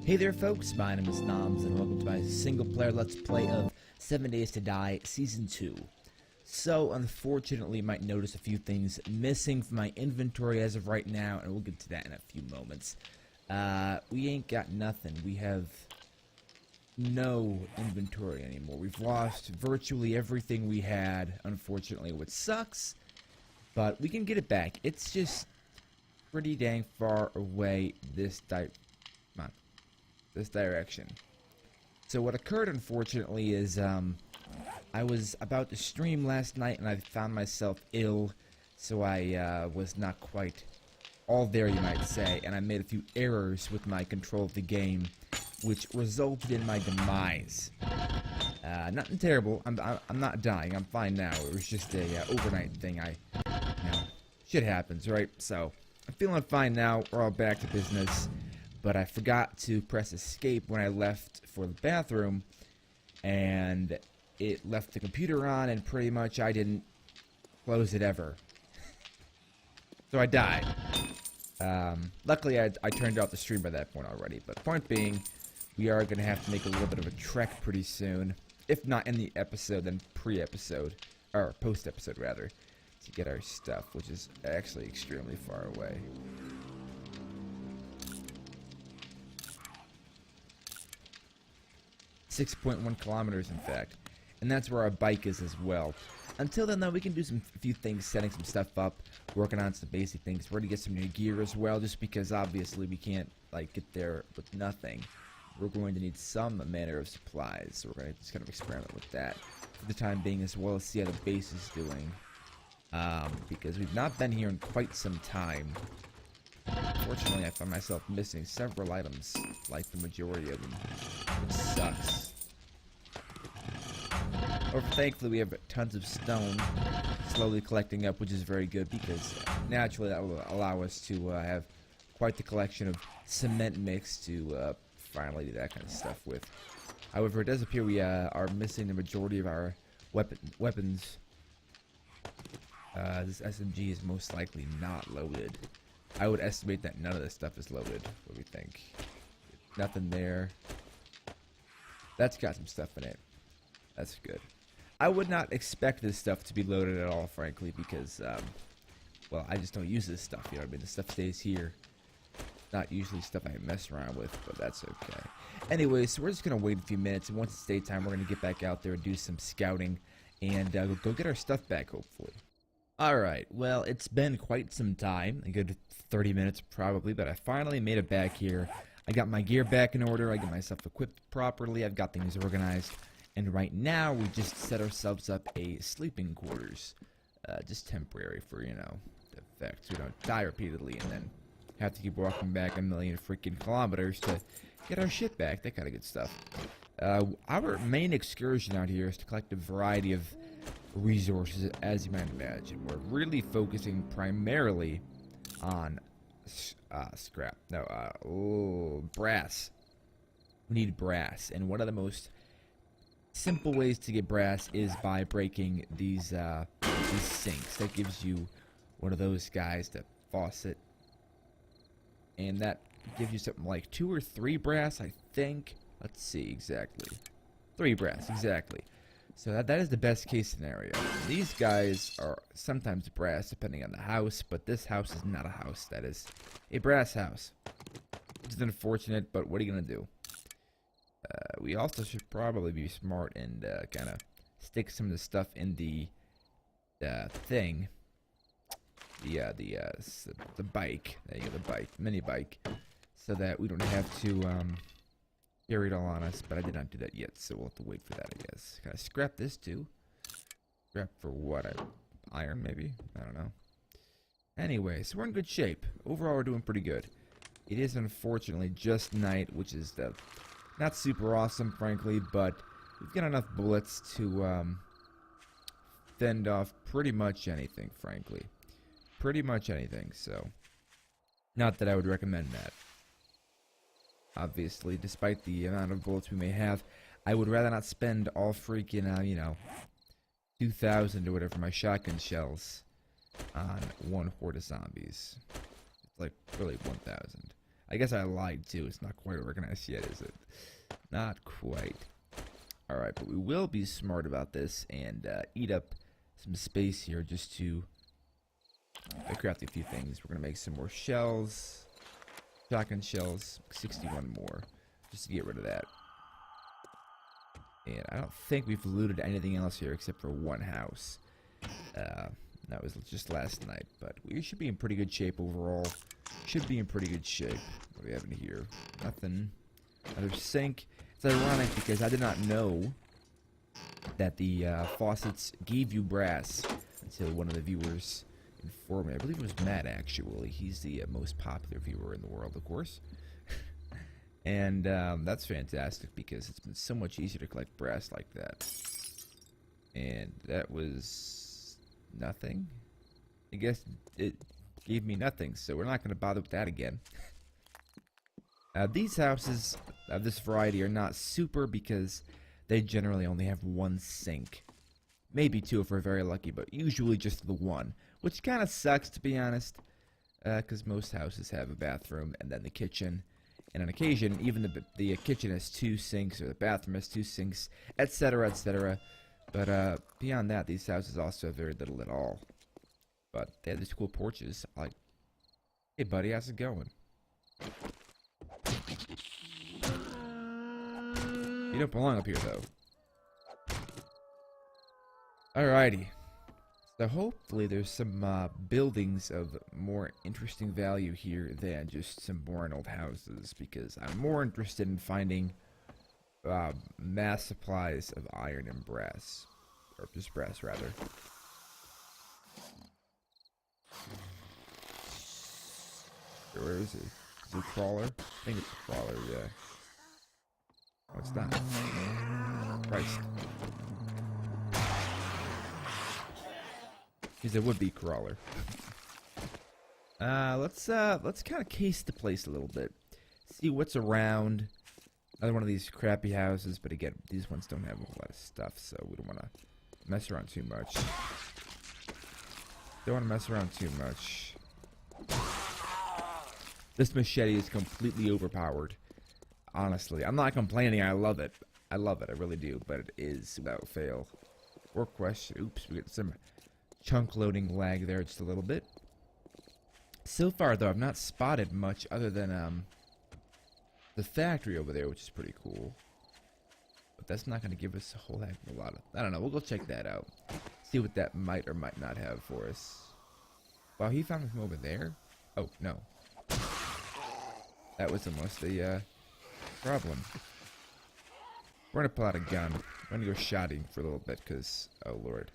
Hey there folks, my name is Noms and welcome to my single player let's play of 7 Days to Die Season 2. So unfortunately you might notice a few things missing from my inventory as of right now, and we'll get to that in a few moments. We ain't got nothing. We have no inventory anymore. We've lost virtually everything we had, unfortunately, which sucks, but we can get it back. It's just pretty dang far away this direction. So what occurred, unfortunately, is I was about to stream last night and I found myself ill, so I was not quite all there, you might say, and I made a few errors with my control of the game, which resulted in my demise. Nothing terrible. I'm not dying. I'm fine now. It was just a overnight thing. Shit happens, right? So I'm feeling fine now. We're all back to business. But I forgot to press escape when I left for the bathroom, and it left the computer on, and pretty much I didn't close it ever. So I died. Luckily, I turned off the stream by that point already. But point being, we are going to have to make a little bit of a trek pretty soon. If not in the episode, then pre-episode. Or post-episode, rather. To get our stuff, which is actually extremely far away. 6.1 kilometers, in fact. And that's where our bike is as well. Until then, though, we can do a few things, setting some stuff up, working on some basic things. We're going to get some new gear as well, just because obviously we can't get there with nothing. We're going to need some manner of supplies, so we're going to just kind of experiment with that for the time being, as well as see how the base is doing. Because we've not been here in quite some time. Fortunately, I found myself missing several items, like the majority of them, which sucks. However, thankfully, we have tons of stone slowly collecting up, which is very good, because naturally that will allow us to have quite the collection of cement mix to finally do that kind of stuff with. However, it does appear we are missing the majority of our weapons. This SMG is most likely not loaded. I would estimate that none of this stuff is loaded. What do we think? Nothing there. That's got some stuff in it. That's good. I would not expect this stuff to be loaded at all, frankly, because, well, I just don't use this stuff, you know what I mean? The stuff stays here. Not usually stuff I mess around with, but that's okay. Anyway, so we're just going to wait a few minutes, and once it's daytime, we're going to get back out there and do some scouting, and go get our stuff back, hopefully. Alright, well, it's been quite some time, a good 30 minutes probably, but I finally made it back here. I got my gear back in order, I got myself equipped properly, I've got things organized, and right now we just set ourselves up a sleeping quarters. Just temporary for, you know, the effect, so we don't die repeatedly and then have to keep walking back a million freaking kilometers to get our shit back, that kind of good stuff. Our main excursion out here is to collect a variety of resources, as you might imagine. We're really focusing primarily on brass. We need brass, and one of the most simple ways to get brass is by breaking these sinks. That gives you one of those guys, the faucet, and that gives you something like 2 or 3 brass, I think. Let's see exactly. 3 brass, exactly. So that is the best case scenario. These guys are sometimes brass depending on the house, but this house is not a house. That is a brass house. Which is unfortunate, but what are you going to do? We also should probably be smart and kind of stick some of the stuff in the thing. The bike. The mini bike. So that we don't have to carry it all on us, but I did not do that yet, so we'll have to wait for that, I guess. Can I scrap this too? Scrap for what? Iron, maybe? I don't know. Anyway, so we're in good shape. Overall, we're doing pretty good. It is unfortunately just night, which is not super awesome, frankly, but we've got enough bullets to fend off pretty much anything, frankly. Pretty much anything, so not that I would recommend that. Obviously, despite the amount of bullets we may have, I would rather not spend all freaking, you know, 2,000 or whatever my shotgun shells on one horde of zombies. It's like really 1,000. I guess I lied too. It's not quite organized yet, is it? Not quite. Alright, but we will be smart about this and eat up some space here just to craft a few things. We're going to make some more shells. Shotgun shells. 61 more. Just to get rid of that. And I don't think we've looted anything else here except for one house. That was just last night. But we should be in pretty good shape overall. Should be in pretty good shape. What do we have in here? Nothing. Another sink. It's ironic because I did not know that the faucets gave you brass until one of the viewers informed me. I believe it was Matt, actually. He's the most popular viewer in the world, of course. And that's fantastic because it's been so much easier to collect brass like that. And that was nothing. I guess it gave me nothing, so we're not going to bother with that again. These houses of this variety are not super because they generally only have one sink. Maybe two if we're very lucky, but usually just the one. Which kind of sucks, to be honest, because most houses have a bathroom and then the kitchen. And on occasion, even the kitchen has two sinks, or the bathroom has two sinks, etc., etc. But beyond that, these houses also have very little at all. But they have these cool porches. Like, hey buddy, how's it going? You don't belong up here, though. Alrighty. So hopefully there's some buildings of more interesting value here than just some boring old houses, because I'm more interested in finding mass supplies of iron and brass. Or just brass, rather. Where is he? Is it a crawler? I think it's a crawler, yeah. Oh, it's not. Christ. Because it would be crawler. Let's kind of case the place a little bit. See what's around. Another one of these crappy houses, but again, these ones don't have a whole lot of stuff, so we don't want to mess around too much. Don't want to mess around too much. This machete is completely overpowered. Honestly, I'm not complaining. I love it. I love it. I really do. But it is without fail. Or question. Oops, we get some chunk loading lag there just a little bit. So far, though, I've not spotted much other than the factory over there, which is pretty cool. But that's not going to give us a whole heck of a lot of... I don't know. We'll go check that out. See what that might or might not have for us. Wow, he found him over there? Oh, no. That was almost a problem. We're going to pull out a gun. We're going to go shotting for a little bit because... Oh, Lord.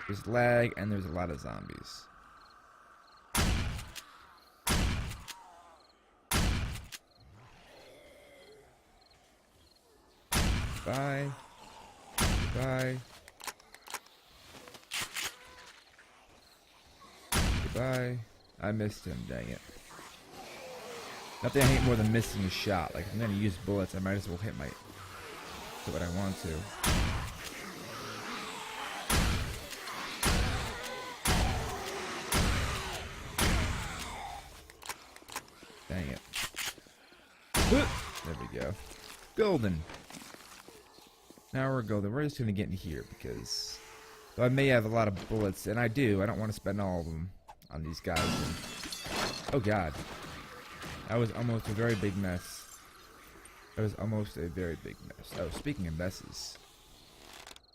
There's lag and there's a lot of zombies. Bye. Goodbye. Goodbye. I missed him, dang it. Nothing I hate more than missing a shot. Like, if I'm gonna use bullets, I might as well hit what I want to. Dang it. There we go. Golden. Now we're golden. We're just gonna get in here because though I may have a lot of bullets, and I do, I don't want to spend all of them on these guys. And, oh god. That was almost a very big mess. That was almost a very big mess. Oh, speaking of messes.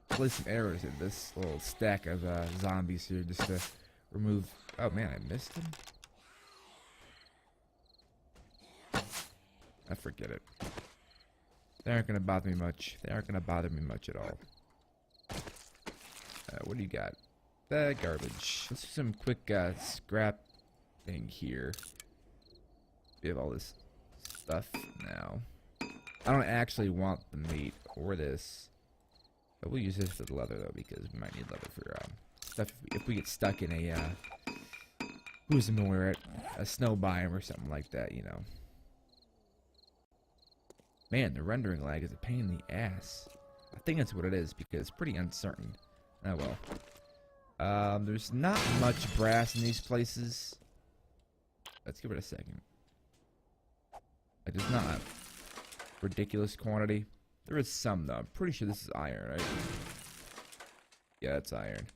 Place some arrows in this little stack of zombies here just to remove... Oh man, I missed them? I forget it. They aren't going to bother me much. They aren't going to bother me much at all. What do you got? Garbage. Let's do some quick scrapping here. We have all this stuff now. I don't actually want the meat or this. But we'll use this for the leather though, because we might need leather for stuff if we get stuck in a who's nowhere at a snow biome or something like that, you know. Man, the rendering lag is a pain in the ass. I think that's what it is because it's pretty uncertain. Oh well. There's not much brass in these places. Let's give it a second. Like, there's not a ridiculous quantity. There is some, though. I'm pretty sure this is iron, right? Yeah, it's iron.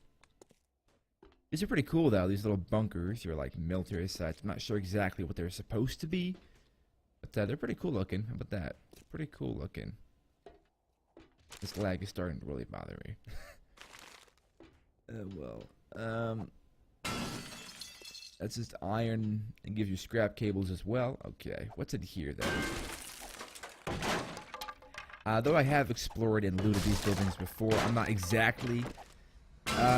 These are pretty cool, though. These little bunkers, or like military sites. I'm not sure exactly what they're supposed to be, but they're pretty cool looking. How about that? Pretty cool looking. This lag is starting to really bother me. That's just iron and gives you scrap cables as well. Okay, what's in here then? Though I have explored and looted these buildings before, I'm not exactly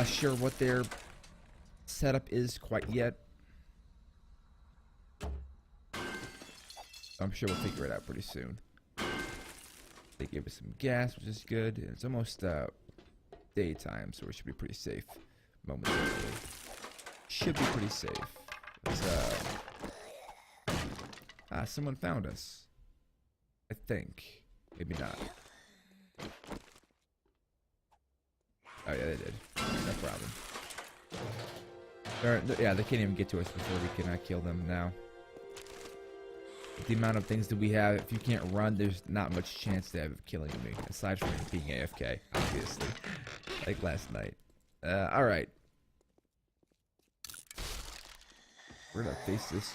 sure what their setup is quite yet. I'm sure we'll figure it out pretty soon. They gave us some gas, which is good. And it's almost daytime, so we should be pretty safe momentarily. Should be pretty safe. Let's, someone found us. I think. Maybe not. Oh yeah, they did. No problem. Yeah, they can't even get to us before we can kill them now. With the amount of things that we have, if you can't run, there's not much chance they have of killing me. Aside from being AFK, obviously. Like last night. Alright. Where did I face this?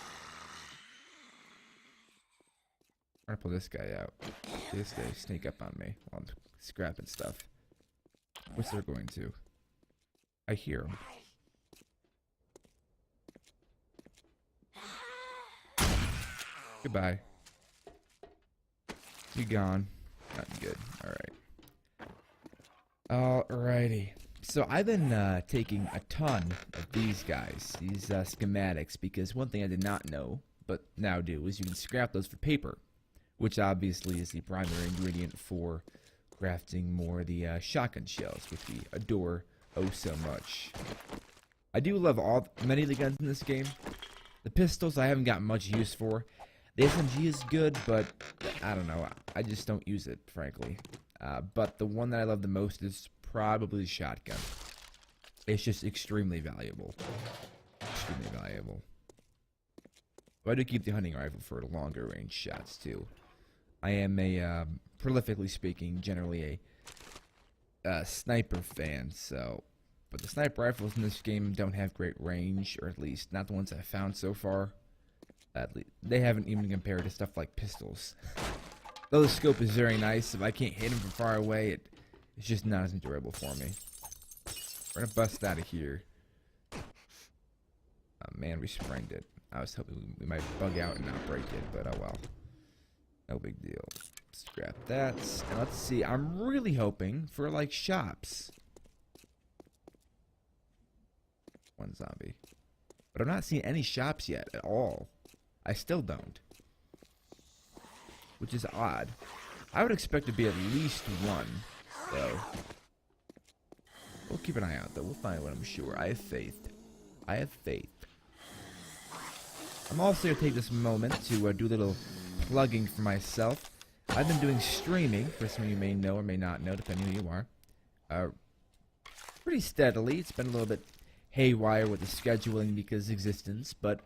I'm gonna pull this guy out. They sneak up on me while I'm scrapping stuff. Which they're going to. I hear them. Goodbye. You gone. Not good. Alright. Alrighty. So I've been taking a ton of these guys, these schematics, because one thing I did not know, but now do, is you can scrap those for paper, which obviously is the primary ingredient for crafting more of the shotgun shells, which we adore oh so much. I do love many of the guns in this game. The pistols I haven't got much use for. The SMG is good, but I don't know. I just don't use it, frankly. But the one that I love the most is probably the shotgun. It's just extremely valuable. Extremely valuable. But I do keep the hunting rifle for longer range shots, too. I am a, prolifically speaking, generally a sniper fan, so... But the sniper rifles in this game don't have great range, or at least not the ones I've found so far. At least, they haven't even compared to stuff like pistols. Though the scope is very nice, if I can't hit them from far away, it's just not as enjoyable for me. We're gonna bust out of here. Oh man, we sprained it. I was hoping we might bug out and not break it, but oh well. No big deal. Scrap that. And let's see, I'm really hoping for like shops. One zombie. But I'm not seeing any shops yet at all. I still don't. Which is odd. I would expect to be at least one, though. We'll keep an eye out, though. We'll find one, I'm sure. I have faith. I have faith. I'm also going to take this moment to do a little plugging for myself. I've been doing streaming, for some of you may know or may not know, depending who you are. Pretty steadily. It's been a little bit haywire with the scheduling because of existence, but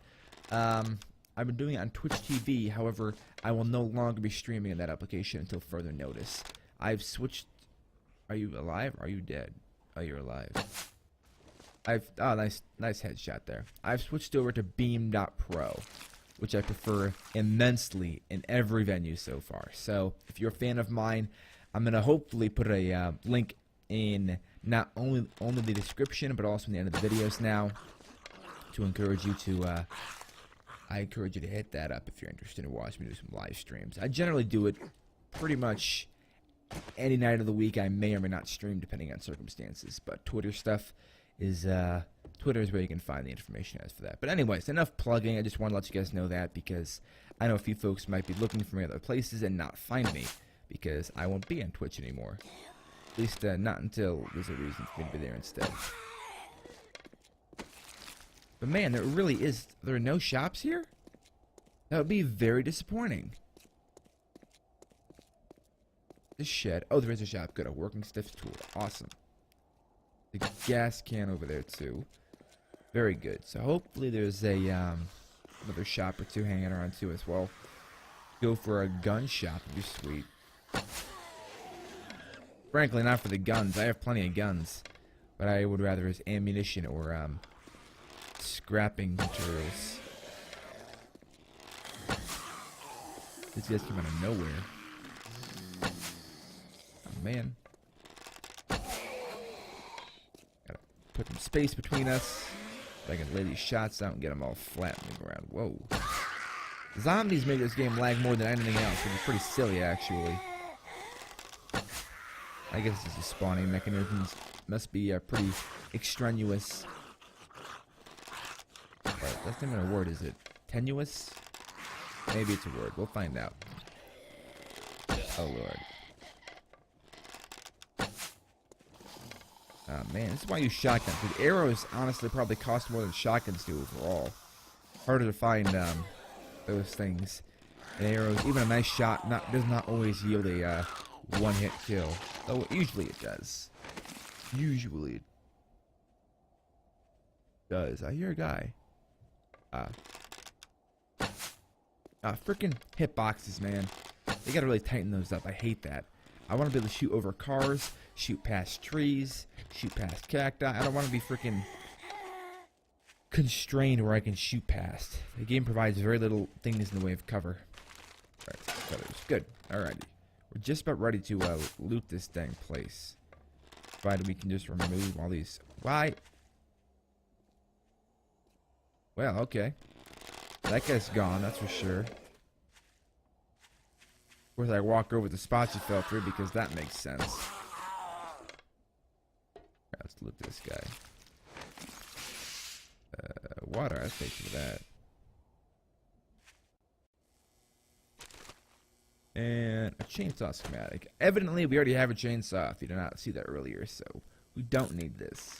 I've been doing it on Twitch TV. However, I will no longer be streaming in that application until further notice. I've switched. Are you alive? Or are you dead? Oh, you're alive. Nice headshot there. I've switched over to Beam.pro, which I prefer immensely in every venue so far. So if you're a fan of mine, I'm gonna hopefully put a link in not only the description, but also in the end of the videos now, to encourage you to, I encourage you to hit that up if you're interested in watching me do some live streams. I generally do it pretty much any night of the week. I may or may not stream depending on circumstances, but Twitter stuff is, Twitter is where you can find the information as for that. But anyways, enough plugging. I just want to let you guys know that because I know a few folks might be looking for me other places and not find me because I won't be on Twitch anymore. At least not until there's a reason for me to be there instead. But man, there are no shops here? That would be very disappointing. This shed. Oh, there is a shop. Good. A working stiff tool. Awesome. The gas can over there too. Very good. So hopefully there's a another shop or two hanging around too as well. go for a gun shop. It'd be sweet. Frankly, not for the guns. I have plenty of guns. But I would rather use ammunition or scrapping materials. These guys came out of nowhere. Oh, man. Gotta put some space between us. So I can lay these shots out and get them all flat on the ground. Whoa. Zombies make this game lag more than anything else, which is pretty silly, actually. I guess it's the spawning mechanisms must be pretty extraneous. But that's not even a word, is it? Tenuous? Maybe it's a word. We'll find out. Oh, Lord. Oh, man. This is why I use shotguns. Because arrows, honestly, probably cost more than shotguns do overall. Harder to find those things. And arrows, even a nice shot, does not always yield a one-hit kill. Though usually it does. Usually it does. I hear a guy. Freaking hitboxes, man. They gotta really tighten those up. I hate that. I want to be able to shoot over cars, shoot past trees, shoot past cacti. I don't want to be freaking constrained where I can shoot past. The game provides very little things in the way of cover. Alright, feathers. Good. Alrighty. We're just about ready to loot this dang place. Provided we can just remove all these. Why? Well, okay. That guy's gone, that's for sure. Of course, I walk over the spots you fell through because that makes sense. Let's loot this guy. Water, I'll take you that. And a chainsaw schematic. Evidently, we already have a chainsaw, if you did not see that earlier, so we don't need this.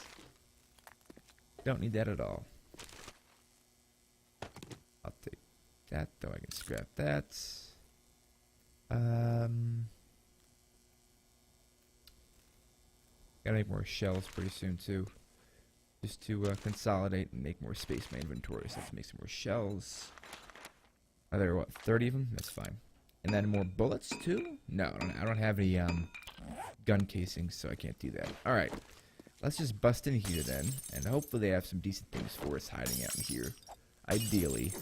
Don't need that at all. I'll take that, though I can scrap that. Gotta make more shells pretty soon, too. Just to consolidate and make more space in my inventory. So let's make some more shells. Are there, what, 30 of them? That's fine. And then more bullets, too? No, I don't have any gun casings, so I can't do that. Alright. Let's just bust in here, then. And hopefully they have some decent things for us hiding out in here. Ideally.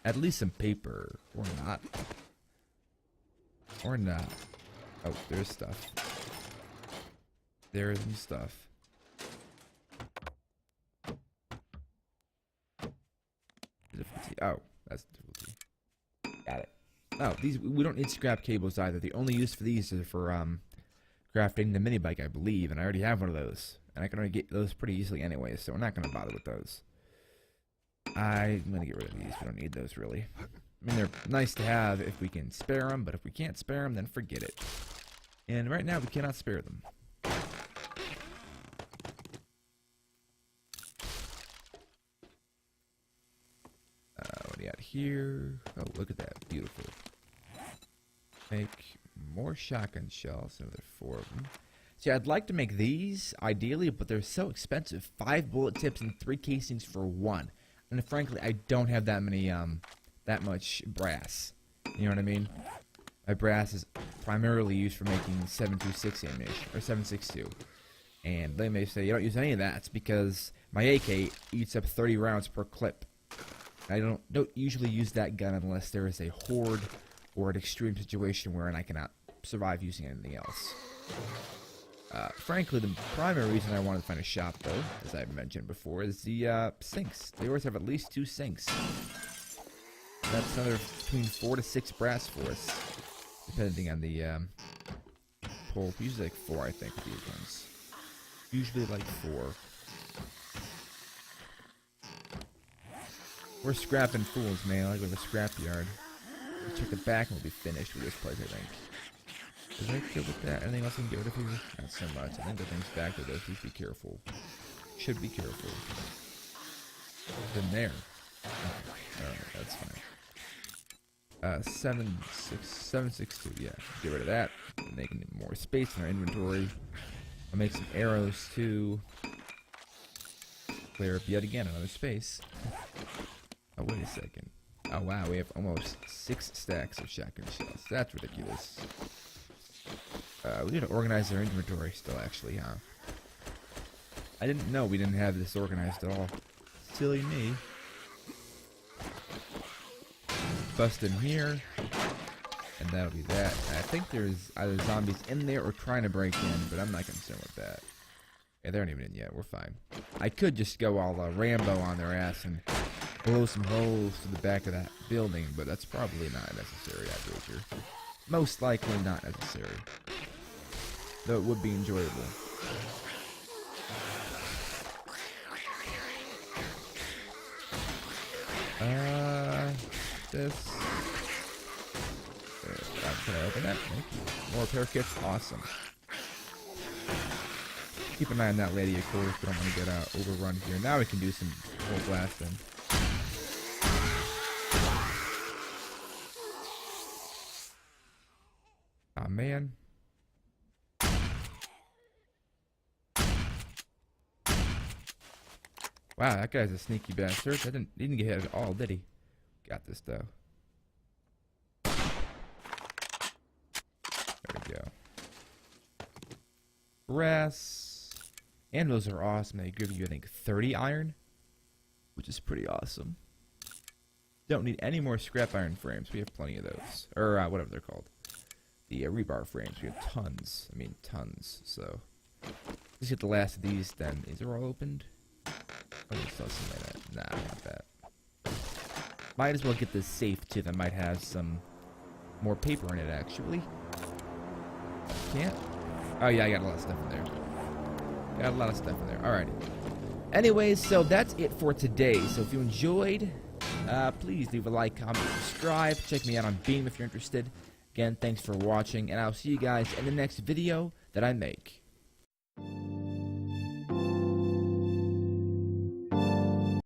At least some paper. Or not. Or not. Oh, there's stuff. There's some stuff. Difficulty. Oh, that's difficulty. Got it. Oh, these, we don't need scrap cables either. The only use for these is for crafting the mini bike, I believe, and I already have one of those. And I can already get those pretty easily anyway, so we're not going to bother with those. I'm going to get rid of these. We don't need those, really. I mean, they're nice to have if we can spare them, but if we can't spare them, then forget it. And right now, we cannot spare them. What do you got here? Oh, look at that. Beautiful. Make more shotgun shells. Another 4 of them. See, I'd like to make these, ideally, but they're so expensive. 5 bullet tips and 3 casings for 1. And frankly, I don't have that many, that much brass. You know what I mean? My brass is primarily used for making 7.26 ammunition, or 7.62. And they may say, you don't use any of that. It's because my AK eats up 30 rounds per clip. I don't usually use that gun unless there is a horde or an extreme situation wherein I cannot survive using anything else. Frankly, the primary reason I wanted to find a shop, though, as I've mentioned before, is the sinks. They always have at least 2 sinks. That's another between 4 to 6 brass for us, depending on the pull. Usually like 4, I think, with these ones. Usually like 4. We're scrapping fools, man. I like go to the scrapyard. We'll check it back and we'll be finished with this place, I think. Is that good with that? Anything else I can get rid of here? Not so much. I think the thing's back there, though. Please be careful. Should be careful. It's in there. Okay. Alright, that's fine. 7.62, yeah. Get rid of that. Making more space in our inventory. I'll make some arrows, too. Clear up yet again another space. Oh, wait a second. Oh wow, we have almost 6 stacks of shotgun shells. That's ridiculous. We need to organize our inventory still, actually, huh? I didn't know we didn't have this organized at all. Silly me. Bust in here. And that'll be that. I think there's either zombies in there or trying to break in, but I'm not concerned with that. Yeah, they aren't even in yet. We're fine. I could just go all Rambo on their ass and blow some holes to the back of that building, but that's probably not necessary, I'd wager. Most likely not necessary. Though it would be enjoyable. This. Can I open that? Thank you. More repair kits? Awesome. Keep an eye on that lady, of course. We don't want to get overrun here. Now we can do some full blasting. Aw, man. Wow, that guy's a sneaky bastard. He didn't get hit at all, did he? Got this, though. There we go. Brass. And those are awesome. They give you, I think, 30 iron. Which is pretty awesome. Don't need any more scrap iron frames. We have plenty of those. Or whatever they're called. The rebar frames. We have tons. I mean, tons. So, let's get the last of these then. These are all opened. Oh, still something like that. Nah, not that. Might as well get this safe too. That might have some more paper in it, actually. Can't. Oh yeah, I got a lot of stuff in there. Got a lot of stuff in there. Alrighty. Anyways, so that's it for today. So if you enjoyed, please leave a like, comment, subscribe. Check me out on Beam if you're interested. Again, thanks for watching, and I'll see you guys in the next video that I make.